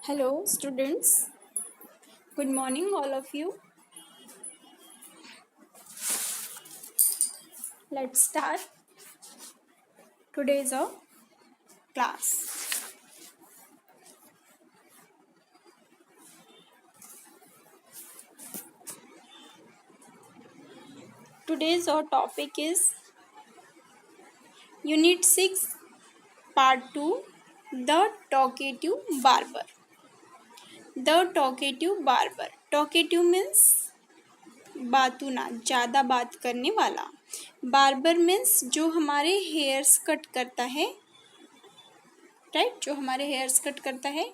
Hello, students. Good morning, all of you. Let's start today's class. Today's topic is Unit 6, Part 2, The Talkative Barber. The Talkative Barber. Talkative means बातूना, ज़्यादा बात करने वाला. Barber means जो हमारे hairs cut करता है, right, जो हमारे हेयर्स कट करता है,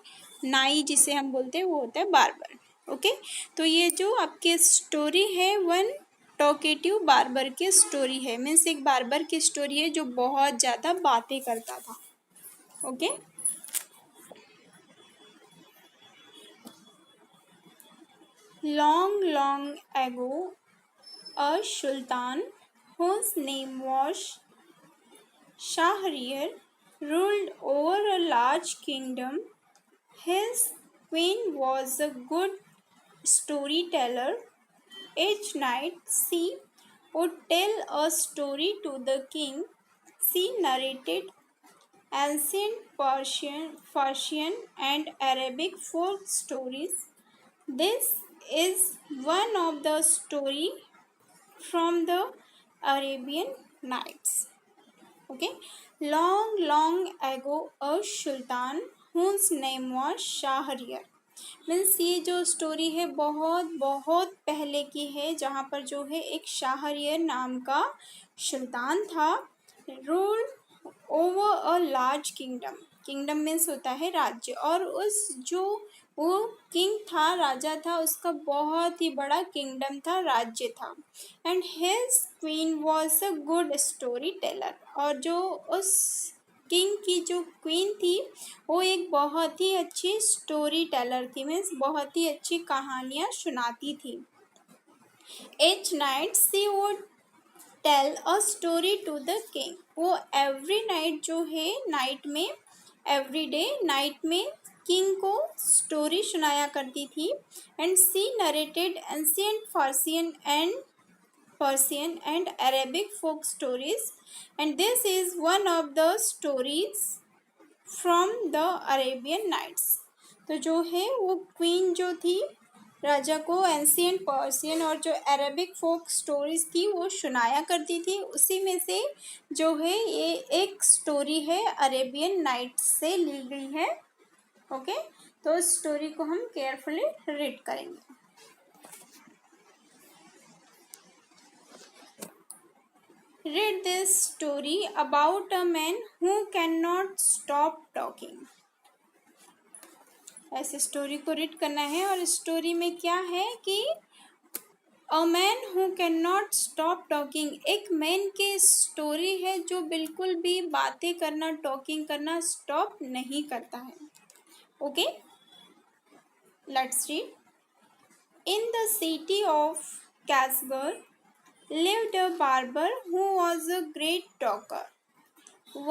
नाई जिसे हम बोलते हैं वो होता है बार्बर. ओके, तो ये जो आपके स्टोरी है वन टॉकेटिव बार्बर की स्टोरी है. मीन्स एक बार्बर की स्टोरी है जो बहुत ज़्यादा बातें करता था. Okay, long ago a sultan whose name was Shahryar ruled over a large kingdom. His queen was a good storyteller. Each night she would tell a story to the king. She narrated ancient Persian and Arabic folk stories. This is one of the story from the Arabian Nights. Okay, long ago a sultan whose name was Shahryar. Means ये जो story है बहुत बहुत पहले की है, जहाँ पर जो है एक शाहरियर नाम का सुल्तान था. Rule over a large kingdom. Kingdom means होता है राज्य, और उस जो वो किंग था, राजा था, उसका बहुत ही बड़ा किंगडम था, राज्य था. And his queen was a good story teller. और जो उस किंग की जो क्वीन थी वो एक बहुत ही अच्छी स्टोरी टेलर थी. मीन्स बहुत ही अच्छी कहानियाँ सुनाती थी. Each night she would tell a story to the king. वो एवरी नाइट जो है, नाइट में, एवरी डे नाइट में किंग को स्टोरी सुनाया करती थी. And she narrated ancient Persian and Arabic folk stories, and this is one of the stories from the Arabian Nights. तो जो है वो क्वीन जो थी, राजा को एंशियंट पर्सियन और जो अरेबिक फोक स्टोरीज थी वो सुनाया करती थी. उसी में से जो है ये एक स्टोरी है अरेबियन नाइट्स से ली गई है. ओके, तो इस स्टोरी को हम केयरफुली रीड करेंगे. Read this story about a man who cannot stop talking. ऐसे स्टोरी को रीड करना है. और स्टोरी में क्या है कि a man who can not stop talking. एक मैन की स्टोरी है जो बिल्कुल भी बातें करना, टॉकिंग करना स्टॉप नहीं करता है. Okay, let's read. In the city of Kashgar lived a barber who was a great talker.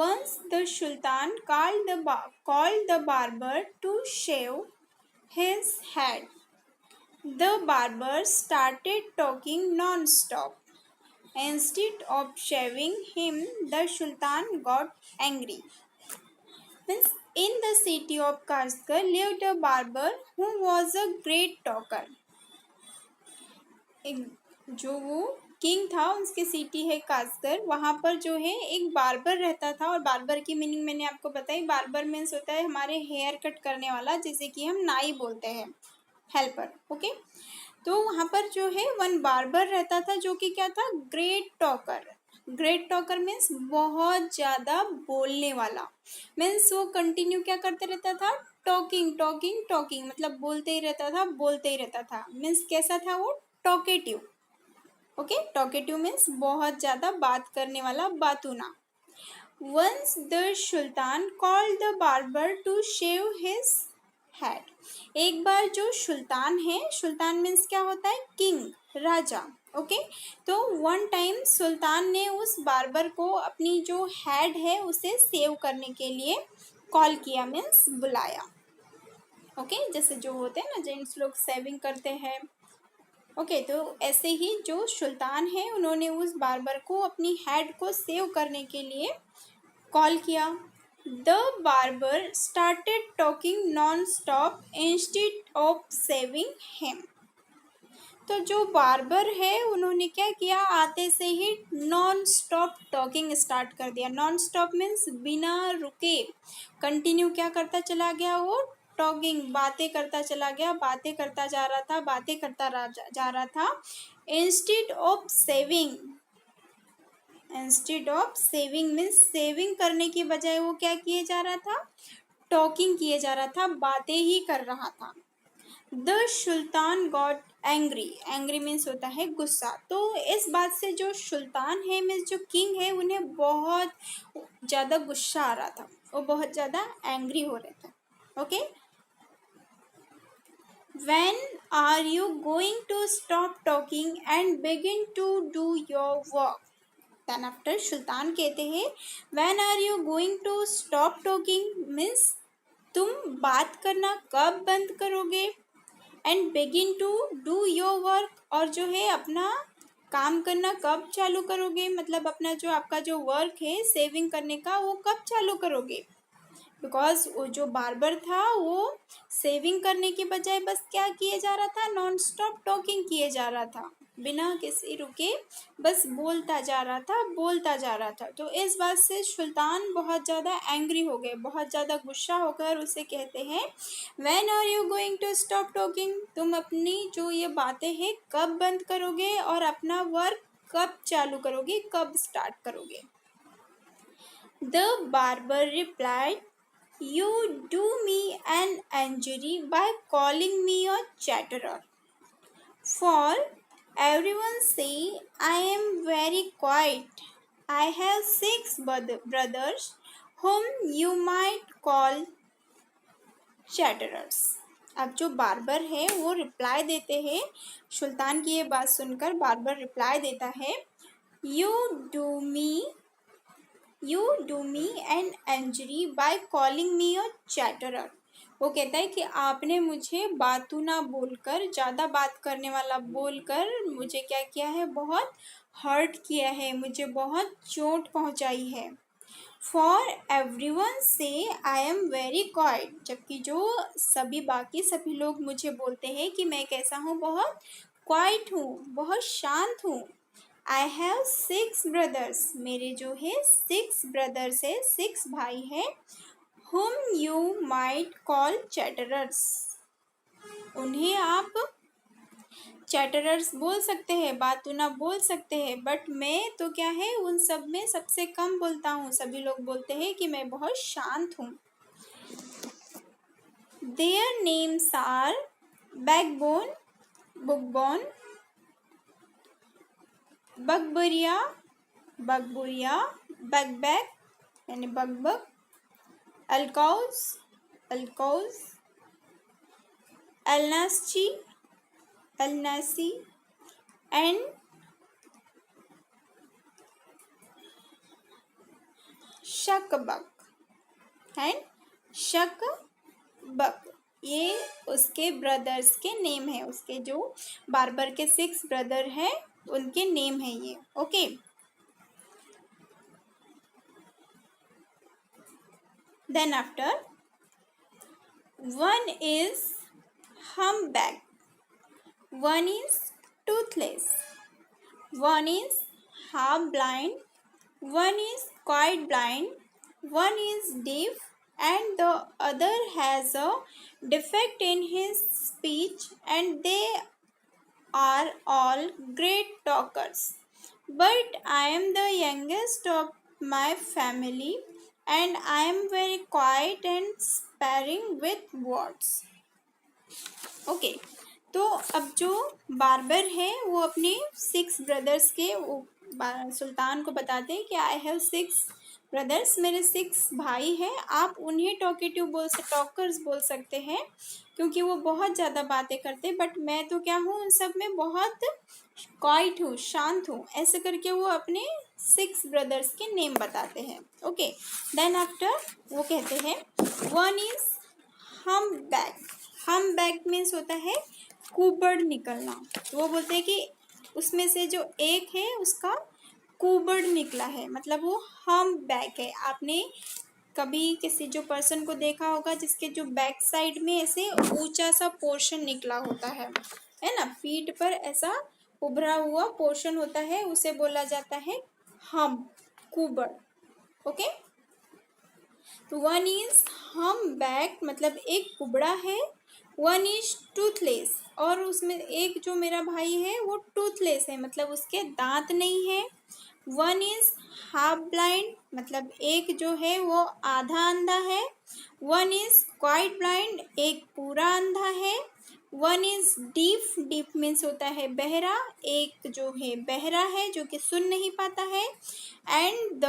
Once the Sultan called the barber to shave his head. The barber started talking non-stop. Instead of shaving him, the Sultan got angry. Means in the city of Kashgar lived a barber who was a great talker. जो वो king था, उसकी city है कासगर, वहाँ पर जो है एक बार्बर रहता था. और बार्बर की मीनिंग मैंने आपको बताई. बार्बर मीन्स होता है हमारे हेयर कट करने वाला, जैसे कि हम नाई बोलते हैं, हेल्पर. ओके, तो वहाँ पर जो है वन बार्बर रहता था जो कि क्या था, great talker. Great talker means बहुत ज़्यादा बोलने वाला. मीन्स वो कंटिन्यू क्या करते रहता था, टॉकिंग टॉकिंग टॉकिंग, मतलब बोलते ही रहता था, बोलते ही रहता था. मीन्स कैसा था वो, टॉकेटिव. ओके, टॉकेटिव मीन्स बहुत ज़्यादा बात करने वाला, बातूना. Once the sultan called the barber to shave his head. एक बार जो सुल्तान है, सुल्तान मीन्स क्या होता है, किंग, राजा. ओके, तो वन टाइम सुल्तान ने उस बार्बर को अपनी जो हेड है उसे सेव करने के लिए कॉल किया, मीन्स बुलाया. ओके, जैसे जो होते हैं ना जेंट्स लोग सेविंग करते हैं। ओके, तो ऐसे ही जो सुल्तान है उन्होंने उस बार्बर को अपनी हेड को सेव करने के लिए कॉल किया। The barber started talking non stop instead of saving him. तो जो बार्बर है उन्होंने क्या किया, आते से ही नॉन स्टॉप टॉकिंग स्टार्ट कर दिया। नॉन स्टॉप मीन्स बिना रुके, कंटिन्यू क्या करता चला गया, वो टॉकिंग बातें करता चला गया, बातें करता जा रहा था, बातें करता जा रहा था। Instead of saving, instead of saving means saving करने की बजाय वो क्या किए जा रहा था, टॉकिंग किए जा रहा था, बातें ही कर रहा था। The sultan got angry, angry means होता है गुस्सा। तो इस बात से जो सुल्तान है मीन्स जो किंग है उन्हें बहुत ज़्यादा गुस्सा आ रहा था, वो बहुत ज़्यादा एंग्री हो रहे थे। Okay, when are you going to stop talking and begin to do your work? Then after सुल्तान कहते हैं when are you going to stop talking means तुम बात करना कब बंद करोगे, and begin to do your work, और जो है अपना काम करना कब चालू करोगे, मतलब अपना जो आपका जो वर्क है सेविंग करने का वो कब चालू करोगे। बिकॉज वो जो बार्बर था वो सेविंग करने के बजाय बस क्या किए जा रहा था, नॉन स्टॉप टॉकिंग किए जा रहा था, बिना किसी रुके बस बोलता जा रहा था, बोलता जा रहा था। तो इस बात से सुल्तान बहुत ज़्यादा एंग्री हो गए, बहुत ज़्यादा गुस्सा होकर उसे कहते हैं when are you going to stop talking, तुम अपनी जो ये बातें हैं कब बंद करोगे और अपना वर्क कब चालू करोगे, कब स्टार्ट करोगे। The barber replied You do me an injury by calling me a chatterer. For everyone say I am very quiet. I have 6 brothers whom you might call chatterers. अब जो बार्बर है वो reply देते हैं, सुल्तान की ये बात सुनकर बार्बर रिप्लाई देता है You do me an injury by calling me a chatterer. वो कहता है कि आपने मुझे बातू ना बोलकर, ज़्यादा बात करने वाला बोलकर मुझे क्या किया है, बहुत हर्ट किया है, मुझे बहुत चोट पहुंचाई है। फॉर एवरीवन से आई एम वेरी क्वाइट, जबकि जो बाकी सभी लोग मुझे बोलते हैं कि मैं कैसा हूँ, बहुत क्वाइट हूँ, बहुत शांत हूँ। आई हैव 6 ब्रदर्स, मेरे जो है 6 ब्रदर्स है, 6 भाई है। whom you might call chatterers, उन्हें आप चैटरर्स बोल सकते हैं, बातूना बोल सकते हैं, बट मैं तो क्या है उन सब में सबसे कम बोलता हूँ, सभी लोग बोलते हैं कि मैं बहुत शांत हूँ। Their names are बैकबोन, बुकबोन, बकबरिया, बकबुरिया, बकबैक यानी बकबक, अल्कौज, अल्कौज, अलनासी, अलनासी एंड शकबक, एंड शकबक, ये उसके ब्रदर्स के नेम है, उसके जो बार्बर के 6 ब्रदर हैं उनके नेम है ये। Okay, then after one is humpback, one is toothless, one is half blind, one is quite blind, one is deaf, and the other has a defect in his speech, and they are all great talkers. But I am the youngest of my family, and I am very quiet and sparing with words. Okay, तो अब जो barber है वो अपने 6 brothers के वो सुल्तान को बताते हैं कि आई हैव 6 ब्रदर्स, मेरे 6 भाई हैं, आप उन्हें टॉकेटिव टॉकर्स बोल सकते हैं क्योंकि वो बहुत ज़्यादा बातें करते, बट मैं तो क्या हूँ उन सब में बहुत क्वाइट हूँ, शांत हूँ, ऐसे करके वो अपने 6 ब्रदर्स के नेम बताते हैं। ओके, देन आफ्टर वो कहते हैं वन इज हम्पबैक, हम बैक मीन्स होता है कुबड़ निकलना। तो वो बोलते हैं कि उसमें से जो एक है उसका कुबड़ निकला है, मतलब वो हम बैक है। आपने कभी किसी जो पर्सन को देखा होगा जिसके जो बैक साइड में ऐसे ऊंचा सा पोर्शन निकला होता है ना, पीठ पर ऐसा उभरा हुआ पोर्शन होता है, उसे बोला जाता है हम, कुबड़। ओके, तो वन इज हम बैक मतलब एक कुबड़ा है, वन इज टूथलेस और उसमें एक जो मेरा भाई है वो टूथलेस है मतलब उसके दांत नहीं है। वन इज हाफ ब्लाइंड मतलब एक जो है वो आधा अंधा है। वन इज क्वाइट ब्लाइंड एक पूरा अंधा है। One is deaf, deaf means होता है बहरा, एक जो है बहरा है जो कि सुन नहीं पाता है। And the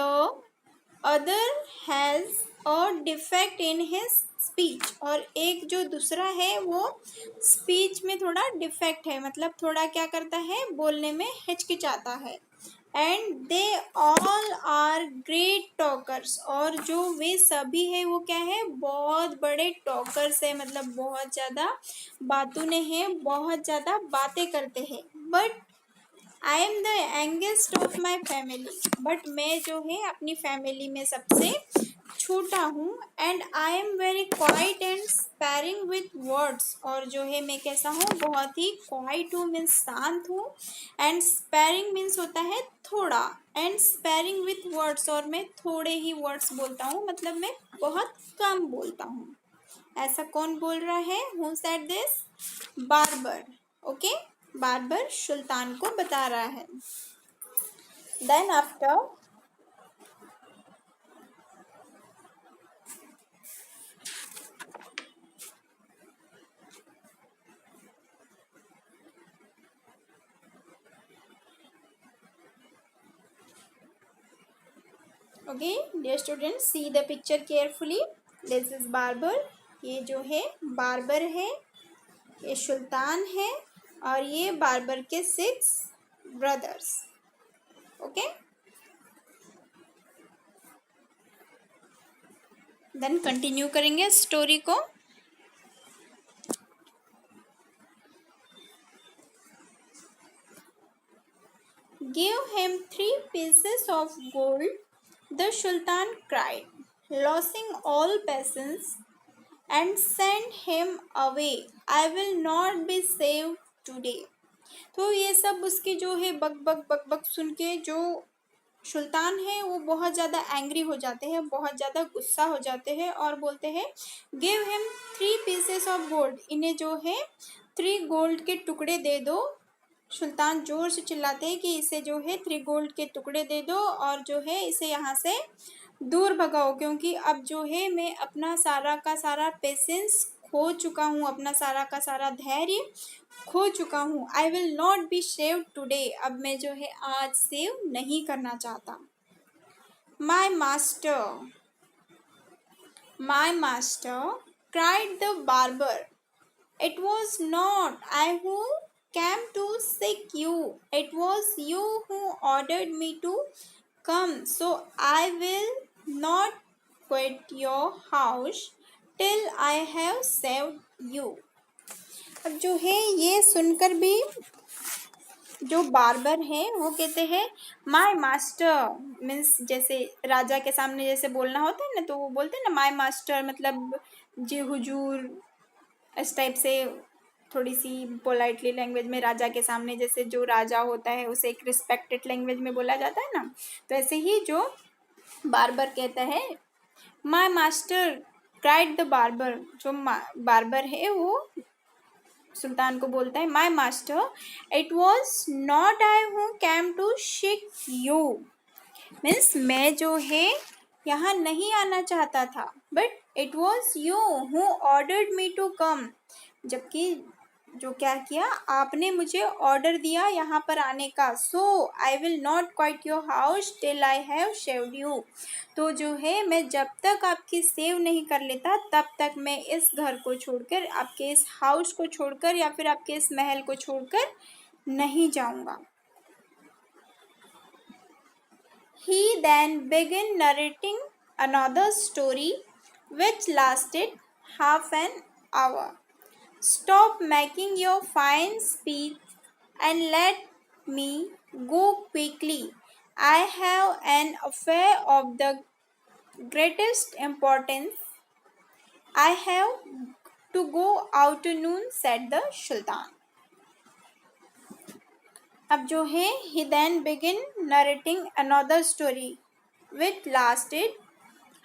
other has a defect in his speech, और एक जो दूसरा है वो स्पीच में थोड़ा डिफेक्ट है, मतलब थोड़ा क्या करता है, बोलने में हिचकिचाता है। And they all are great talkers, और जो वे सभी है वो क्या है, बहुत बड़े टॉकर्स है, मतलब बहुत ज़्यादा बातूने हैं, बहुत ज़्यादा बातें करते हैं। But I am the youngest of my family, but मैं जो है अपनी फैमिली में सबसे छोटा हूँ। And I am very quiet and sparring with words, और जो है मैं कैसा हूँ, बहुत ही क्वाइट हूँ मीन्स शांत हूँ। एंड स्पैरिंग मीन्स होता है थोड़ा, एंड स्पैरिंग विथ वर्ड्स और मैं थोड़े ही वर्ड्स बोलता हूँ, मतलब मैं बहुत कम बोलता हूँ। ऐसा कौन बोल रहा है, who said this, barber. Okay, barber सुल्तान को बता रहा है। Then after okay dear students, see the picture carefully. This is barber, ये जो है बार्बर है, ये सुल्तान है, और ये बार्बर के 6 ब्रदर्स। ओके, देन कंटिन्यू करेंगे स्टोरी को। Give him 3 pieces of gold, the Sultan cried, losing all patience, and send him away. I will not be saved today. तो ये सब उसकी जो है बक बक बक बक सुन के जो सुल्तान है वो बहुत ज़्यादा एंग्री हो जाते हैं, बहुत ज़्यादा गुस्सा हो जाते हैं और बोलते हैं give him 3 pieces of gold, इन्हें जो है 3 गोल्ड के टुकड़े दे दो। सुल्तान जोर से चिल्लाते हैं कि इसे जो है 3 गोल्ड के टुकड़े दे दो और जो है इसे यहाँ से दूर भगाओ, क्योंकि अब जो है मैं अपना सारा का सारा पेशेंस खो चुका हूँ, अपना सारा का सारा धैर्य खो चुका हूँ। आई will not be save today, अब मैं जो है आज सेव नहीं करना चाहता। My master cried the barber, it was not I who came to seek you. It was you who ordered me to come. So I will not quit your house till I have saved you. अब जो है ये सुनकर भी जो barber है वो कहते हैं माय मास्टर, मीन्स जैसे राजा के सामने जैसे बोलना होता है ना, तो वो बोलते हैं ना माय मास्टर, मतलब जी हुजूर, इस टाइप से थोड़ी सी पोलाइटली लैंग्वेज में राजा के सामने, जैसे जो राजा होता है उसे एक रिस्पेक्टेड लैंग्वेज में बोला जाता है ना, तो ऐसे ही जो बार्बर कहता है my master cried the barber, जो बार्बर है वो सुल्तान को बोलता है my master it was not I who came to seek you, means मैं जो है यहाँ नहीं आना चाहता था, but it was you who ordered me to come, जबकि जो क्या किया, आपने मुझे ऑर्डर दिया यहाँ पर आने का। So I will not quite your house till I have saved you, तो जो है मैं जब तक आपकी सेव नहीं कर लेता तब तक मैं इस घर को छोड़कर, आपके इस हाउस को छोड़कर या फिर आपके इस महल को छोड़कर नहीं जाऊँगा। He then began narrating another story which lasted half an hour. Stop making your fine speech and let me go quickly. I have an affair of the greatest importance. I have to go out noon, said the Sultan. अब जो है he then began narrating another story which lasted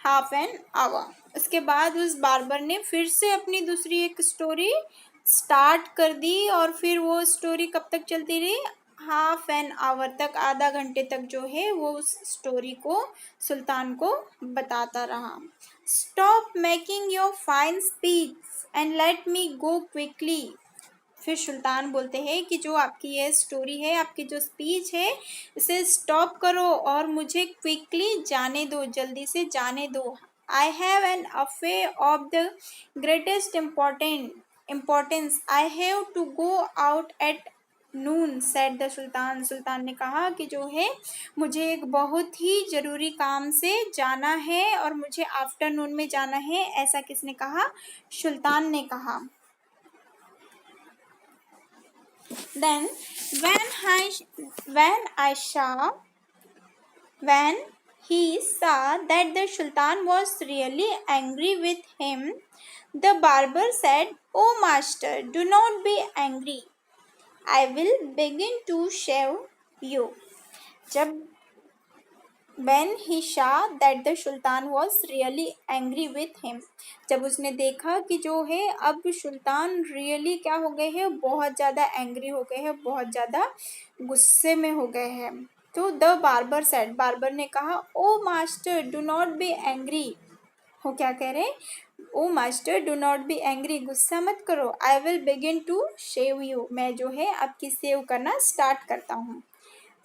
half an hour. उसके बाद उस barber ने फिर से अपनी दूसरी एक स्टोरी स्टार्ट कर दी और फिर वो स्टोरी कब तक चलती रही, हाफ एन आवर तक, आधा घंटे तक जो है वो उस स्टोरी को सुल्तान को बताता रहा. Stop making your fine speech and let me go quickly. फिर सुल्तान बोलते हैं कि जो आपकी ये स्टोरी है, आपकी जो स्पीच है, इसे स्टॉप करो और मुझे क्विकली जाने दो, जल्दी से जाने दो. I have an affair of the greatest importance. I have to go out at noon, said the sultan. सुल्तान ने कहा कि जो है मुझे एक बहुत ही ज़रूरी काम से जाना है और मुझे आफ्टरनून में जाना है. ऐसा किसने कहा? सुल्तान ने कहा. Then when he saw that the Sultan was really angry with him, the barber said, "Oh master, do not be angry. I will begin to shave you." जब when he saw that the Sultan was really angry with him, जब उसने देखा कि जो है अब सुल्तान really क्या हो गए हैं, बहुत ज़्यादा एंग्री हो गए हैं, बहुत ज़्यादा गुस्से में हो गए हैं, तो द बार्बर सेड, बार्बर ने कहा, O master do not be angry. वो क्या कह रहे हैं? O master do not be angry, गुस्सा मत करो. I will begin to shave you, मैं जो है आपकी सेव करना स्टार्ट करता हूँ.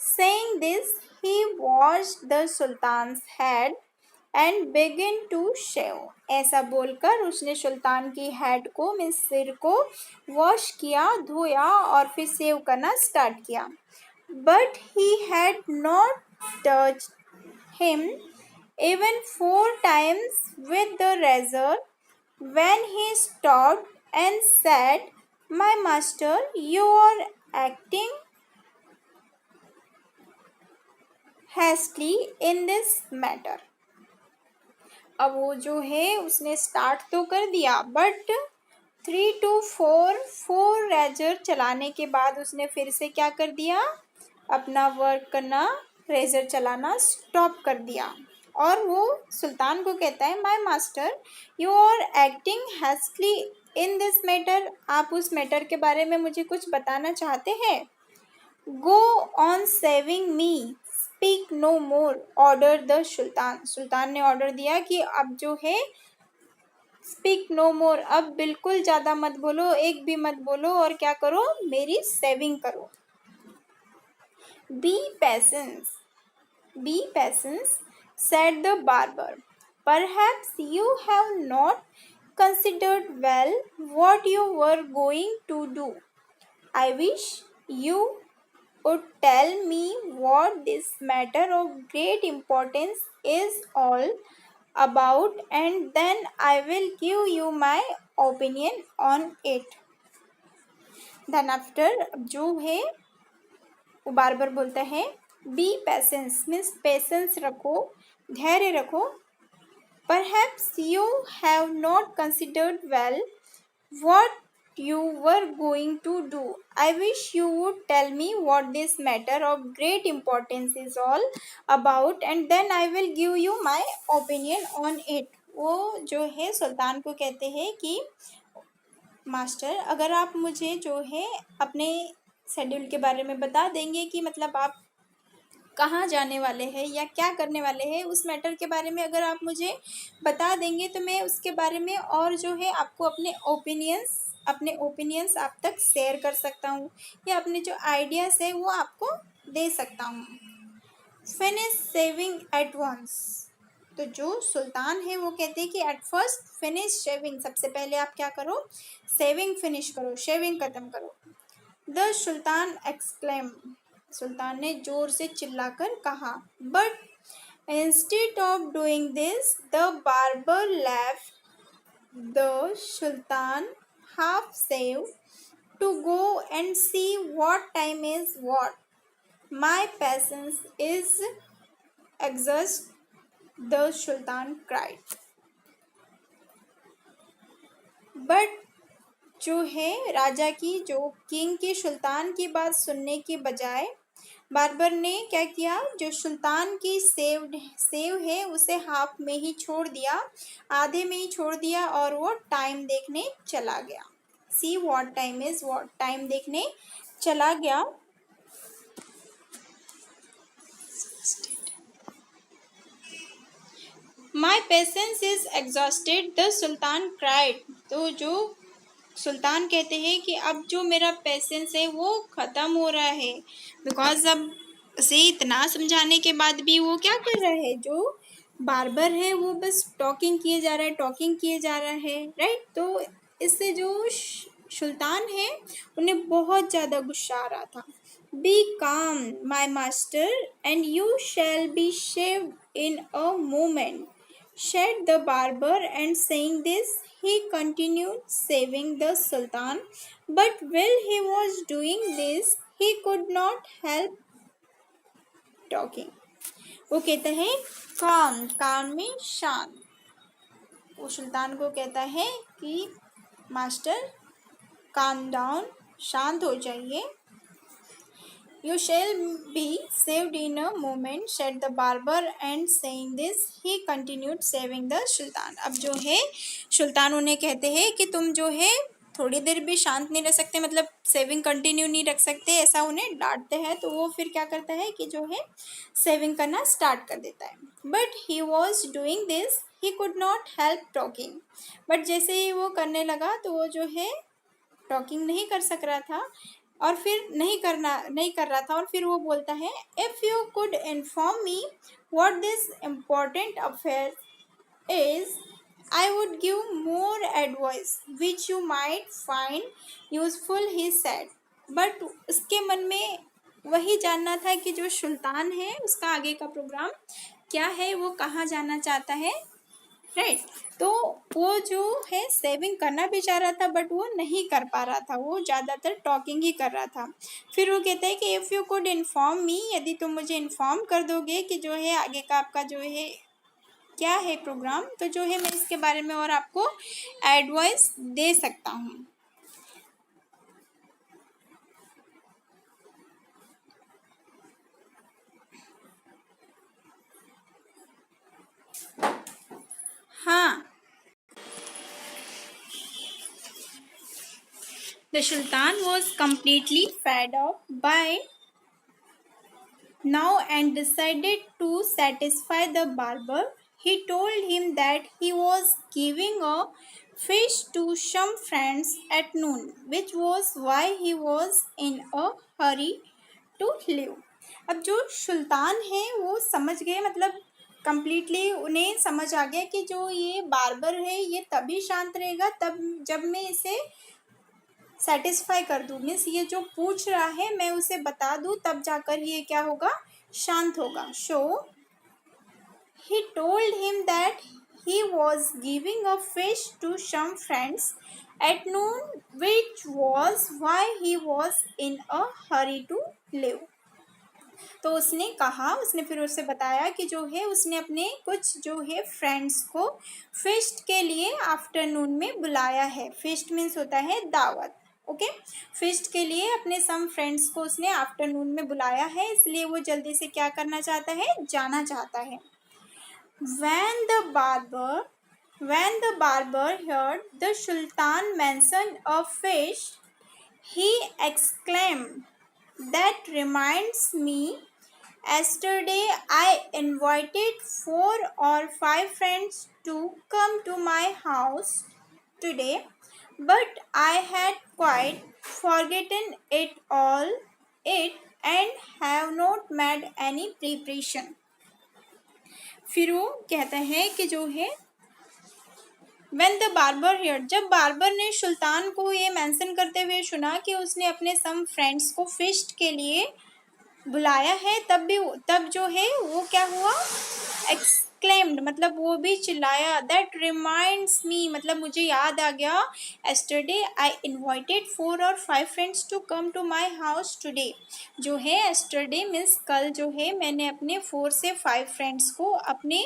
Saying this, he washed the Sultan's head and began to shave. ऐसा बोलकर उसने सुल्तान की हेड को, मीन्स सिर को वॉश किया, धोया और फिर सेव करना स्टार्ट किया. But he had not touched him even 4 times with the razor when he stopped and said, "My master, you are acting hastily in this matter." अब वो जो है उसने स्टार्ट तो कर दिया, बट 3 to 4 रेजर चलाने के बाद उसने फिर से क्या कर दिया, अपना वर्क करना, रेजर चलाना स्टॉप कर दिया. और वो सुल्तान को कहता है, my master, you are acting hastily in this matter. आप उस मैटर के बारे में मुझे कुछ बताना चाहते हैं. Go on saving me, speak no more, order the sultan. सुल्तान ने ऑर्डर दिया कि अब जो है स्पीक नो मोर, अब बिल्कुल ज़्यादा मत बोलो, एक भी मत बोलो, और क्या करो, मेरी सेविंग करो. B patience, said the barber. Perhaps you have not considered well what you were going to do. I wish you would tell me what this matter of great importance is all about, and then I will give you my opinion on it. Then after जो है वो बार बोलता है, B patience means patience रखो, धैर्य रखो. Perhaps you have not considered well what you were going to do. I wish you would tell me what this matter of great importance is all about, and then I will give you my opinion on it. वो जो है सुल्तान को कहते हैं कि master, अगर आप मुझे जो है अपने शेड्यूल के बारे में बता देंगे कि मतलब आप कहाँ जाने वाले हैं या क्या करने वाले हैं, उस मैटर के बारे में अगर आप मुझे बता देंगे तो मैं उसके बारे में और जो है आपको अपने ओपिनियंस आप तक शेयर कर सकता हूँ, या अपने जो आइडियाज़ है वो आपको दे सकता हूँ. Finish shaving at once. तो जो सुल्तान है वो कहते हैं कि एट फर्स्ट फिनिश शेविंग, सबसे पहले आप क्या करो, सेविंग फिनिश करो, शेविंग खत्म करो. द सुल्तान एक्सक्लेम, सुल्तान ने जोर से चिल्लाकर कहा. But instead of doing this the barber left the sultan half save to go and see what time is what. My patience is exhausted, the Sultan cried. But जो है राजा की, जो king की सुल्तान की बात सुनने के बजाय बारबर ने क्या किया, जो सुल्तान की सेव है उसे हाफ में ही छोड़ दिया, आधे में ही छोड़ दिया और वो टाइम देखने चला गया। See what time is what, time देखने चला गया। My patience is exhausted, the sultan cried. तो जो सुल्तान कहते हैं कि अब जो मेरा पेशेंस है वो ख़त्म हो रहा है, बिकॉज अब उसे इतना समझाने के बाद भी वो क्या कर रहा है, जो बारबर है वो बस टॉकिंग किए जा रहा है, टॉकिंग किए जा रहा है, राइट। तो इससे जो सुल्तान है उन्हें बहुत ज़्यादा गुस्सा आ रहा था। बी काम my master and you shall be shaved in a moment, said the barber, and saying this, he continued shaving the Sultan. But while he was doing this, he could not help talking. वो कहता है काम, काम में शांत। वो सुल्तान को कहता है कि मास्टर काम डाउन, शांत हो जाइए। You shall be saved in a moment, said the barber, and saying this, he continued saving the Sultan. अब जो है सुल्तान उन्हें कहते हैं कि तुम जो है थोड़ी देर भी शांत नहीं रह सकते, मतलब सेविंग कंटिन्यू नहीं रख सकते, ऐसा उन्हें डांटते हैं। तो वो फिर क्या करता है कि जो है सेविंग करना स्टार्ट कर देता है। But he was doing this, he could not help talking. But जैसे ही वो करने लगा तो वो जो है टॉकिंग नहीं कर सक रहा था, और फिर नहीं कर रहा था, और फिर वो बोलता है, if you could inform me what this important affair is, I would give more advice which you might find useful, he said. But उसके मन में वही जानना था कि जो सुल्तान है उसका आगे का प्रोग्राम क्या है, वो कहाँ जाना चाहता है, राइट। तो वो जो है सेविंग करना भी चाह रहा था बट वो नहीं कर पा रहा था, वो ज़्यादातर टॉकिंग ही कर रहा था। फिर वो कहता है कि if you could inform me, यदि तुम मुझे इन्फॉर्म कर दोगे कि जो है आगे का आपका जो है क्या है प्रोग्राम, तो जो है मैं इसके बारे में और आपको एडवाइस दे सकता हूँ। हाँ, the Sultan was completely fed up by now and decided to satisfy the barber. He told him that he was giving a fish to some friends at noon, which was why he was in a hurry to leave. अब जो सुल्तान है वो समझ गए, मतलब completely उन्हें समझ आ गया कि जो ये बारबर है ये तभी शांत रहेगा तब जब मैं इसे सेटिस्फाई कर दूँ, मीन्स ये जो पूछ रहा है मैं उसे बता दूँ, तब जाकर ये क्या होगा, शांत होगा। So he told him that he was giving a fish to some friends at noon, which was why he was in a hurry to leave. तो उसने कहा, उसने फिर उसे बताया कि जो है उसने अपने कुछ जो है फ्रेंड्स को फिस्ट के लिए आफ्टरनून में बुलाया है। फिस्ट मीन्स होता है दावत, ओके। फिस्ट के लिए अपने सम फ्रेंड्स को उसने आफ्टरनून में बुलाया है, इसलिए वो जल्दी से क्या करना चाहता है, जाना चाहता है। When the barber heard the Sultan mention a fish, he exclaimed, "That reminds me, yesterday I invited 4 or 5 friends to come to my house today, but I had quite forgotten it and have not made any preparation." फिर वो कहता है कि जो है When the barber heard, जब barber ने सुल्तान को ये मेंशन करते हुए सुना कि उसने अपने सम फ्रेंड्स को फिस्ट के लिए बुलाया है, तब जो है वो क्या हुआ, एक्सक्लेम्ड मतलब वो भी चिल्लाया, दैट रिमाइंड्स मी मतलब मुझे याद आ गया, yesterday I invited 4 or 5 friends to come to my house today. जो है एस्टरडे मीन्स कल जो है मैंने अपने 4 से 5 फ्रेंड्स को अपने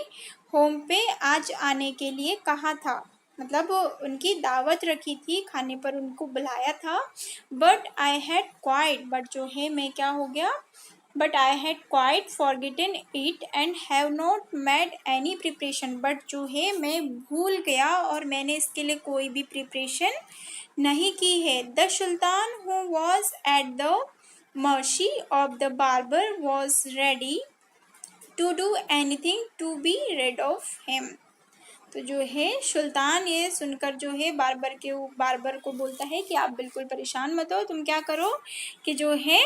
होम पे आज आने के लिए कहा था, मतलब उनकी दावत रखी थी, खाने पर उनको बुलाया था। But I had quite but जो है मैं क्या हो गया, but I had quite forgotten it and have not made any preparation but जो है मैं भूल गया और मैंने इसके लिए कोई भी प्रिपरेशन नहीं की है। The sultan who was at the mercy of the barber was ready to do anything to be rid of him. तो जो है सुल्तान ये सुनकर जो है बार्बर को बोलता है कि आप बिल्कुल परेशान मत हो, तुम क्या करो कि जो है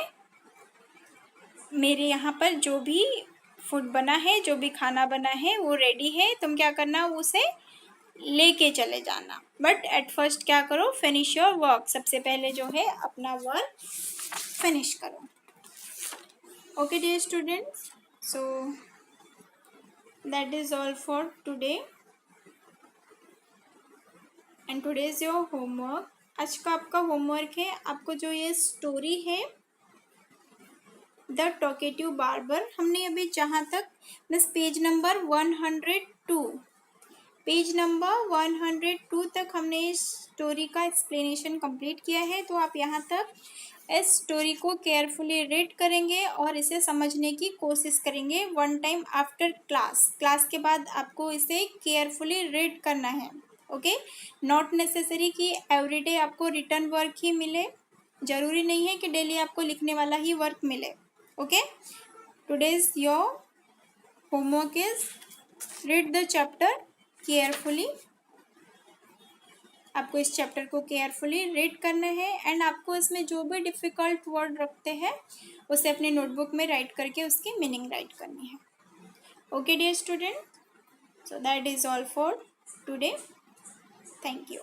मेरे यहाँ पर जो भी फूड बना है, जो भी खाना बना है वो रेडी है, तुम क्या करना उसे लेके चले जाना। बट एट फर्स्ट क्या करो, फिनिश योर वर्क, सबसे पहले जो है अपना वर्क फिनिश करो। Okay dear students, so that is all for today and today is your homework. आज का आपका होमवर्क है, आपको जो ये स्टोरी है द टॉकेटिव बार्बर, हमने अभी जहाँ तक मिस पेज नंबर 102 तक हमने इस स्टोरी का एक्सप्लेनेशन कंप्लीट किया है। तो आप यहाँ तक इस स्टोरी को केयरफुली रीड करेंगे और इसे समझने की कोशिश करेंगे। वन टाइम आफ्टर क्लास के बाद आपको इसे केयरफुली रीड करना है। ओके, नॉट नेसेसरी कि एवरीडे आपको रिटर्न वर्क ही मिले, ज़रूरी नहीं है कि डेली आपको लिखने वाला ही वर्क मिले। Okay, today's your homework is read the chapter carefully. आपको इस चैप्टर को केयरफुली रीड करना है एंड आपको इसमें जो भी डिफ़िकल्ट वर्ड रखते हैं उसे अपने नोटबुक में राइट करके उसकी मीनिंग राइट करनी है। Okay dear student, so that is all for today. Thank you.